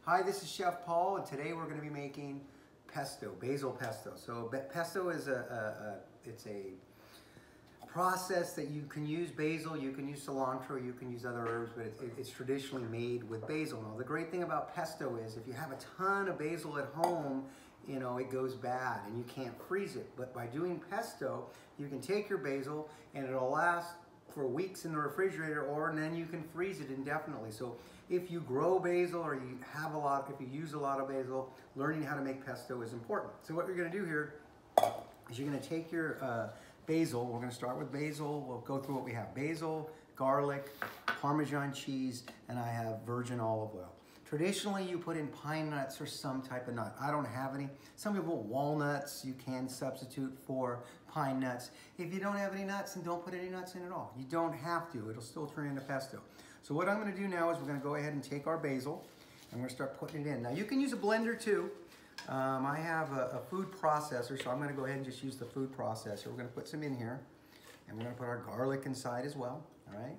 Hi, this is Chef Paul, and today we're going to be making pesto, basil pesto. So pesto is it's a process that you can use basil, you can use cilantro, you can use other herbs, but it's traditionally made with basil. Now, the great thing about pesto is if you have a ton of basil at home, you know, it goes bad and you can't freeze it. But by doing pesto, you can take your basil and it'll last for weeks in the refrigerator, and then you can freeze it indefinitely. So if you grow basil or you have if you use a lot of basil, learning how to make pesto is important. So what you're gonna do here is you're gonna take your basil. We're gonna start with basil. We'll go through what we have: basil, garlic, Parmesan cheese, and I have virgin olive oil. Traditionally, you put in pine nuts or some type of nut. I don't have any. Some people, walnuts, you can substitute for pine nuts. If you don't have any nuts, then don't put any nuts in at all. You don't have to. It'll still turn into pesto. So what I'm gonna do now is we're gonna go ahead and take our basil and we're gonna start putting it in. Now you can use a blender too. I have a food processor, so I'm gonna go ahead and just use the food processor. We're gonna put some in here and we're gonna put our garlic inside as well, all right?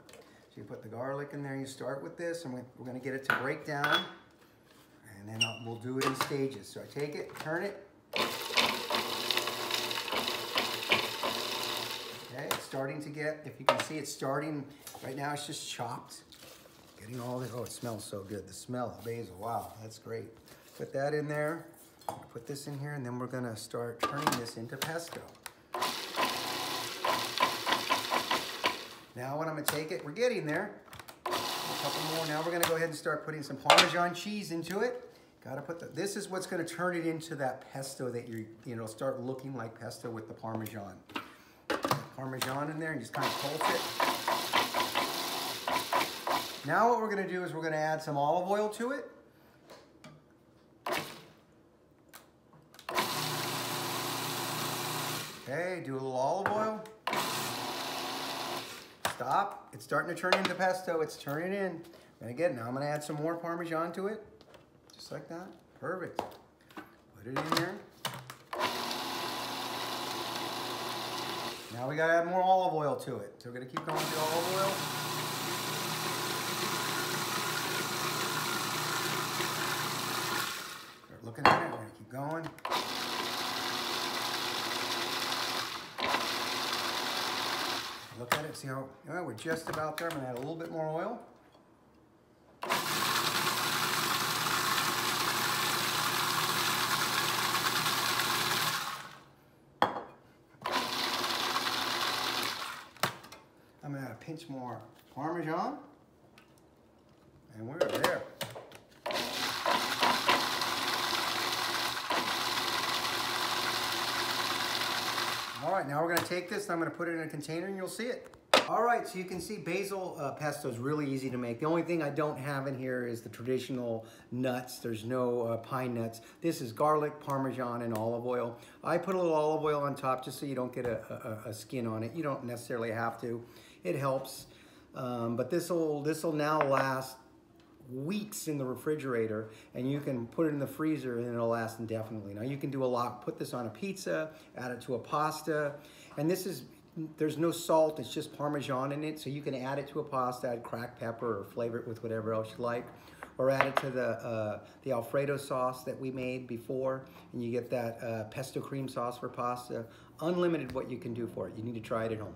So you put the garlic in there, you start with this, and we're gonna get it to break down, and then we'll do it in stages. So I take it, turn it. Okay, it's starting to get, if you can see, it's starting, right now it's just chopped. Getting all this, oh, it smells so good. The smell of basil, wow, that's great. Put that in there, put this in here, and then we're gonna start turning this into pesto. Now when I'm gonna take it, we're getting there. A couple more. Now we're gonna go ahead and start putting some Parmesan cheese into it. Gotta put this is what's gonna turn it into that pesto that start looking like pesto with the Parmesan. Parmesan in there and just kind of pulse it. Now what we're gonna do is we're gonna add some olive oil to it. Okay, do a little olive oil. Stop. It's starting to turn into pesto. It's turning in. And again, now I'm going to add some more Parmesan to it. Just like that. Perfect. Put it in there. Now we got to add more olive oil to it. So we're going to keep going with the olive oil. Start looking at it. We're going to keep going. Look at it, see how, well, we're just about there. I'm gonna add a little bit more oil. I'm gonna add a pinch more Parmesan. And we're there. All right, now we're gonna take this and I'm gonna put it in a container and you'll see it. All right, so you can see basil pesto is really easy to make. The only thing I don't have in here is the traditional nuts. There's no pine nuts. This is garlic, Parmesan, and olive oil. I put a little olive oil on top just so you don't get a skin on it. You don't necessarily have to. It helps, but this'll now last weeks in the refrigerator, and you can put it in the freezer and it'll last indefinitely. Now you can do a lot, put this on a pizza, add it to a pasta, and there's no salt, it's just Parmesan in it, so you can add it to a pasta, add cracked pepper or flavor it with whatever else you like, or add it to the Alfredo sauce that we made before, and you get that pesto cream sauce for pasta. Unlimited what you can do for it. You need to try it at home.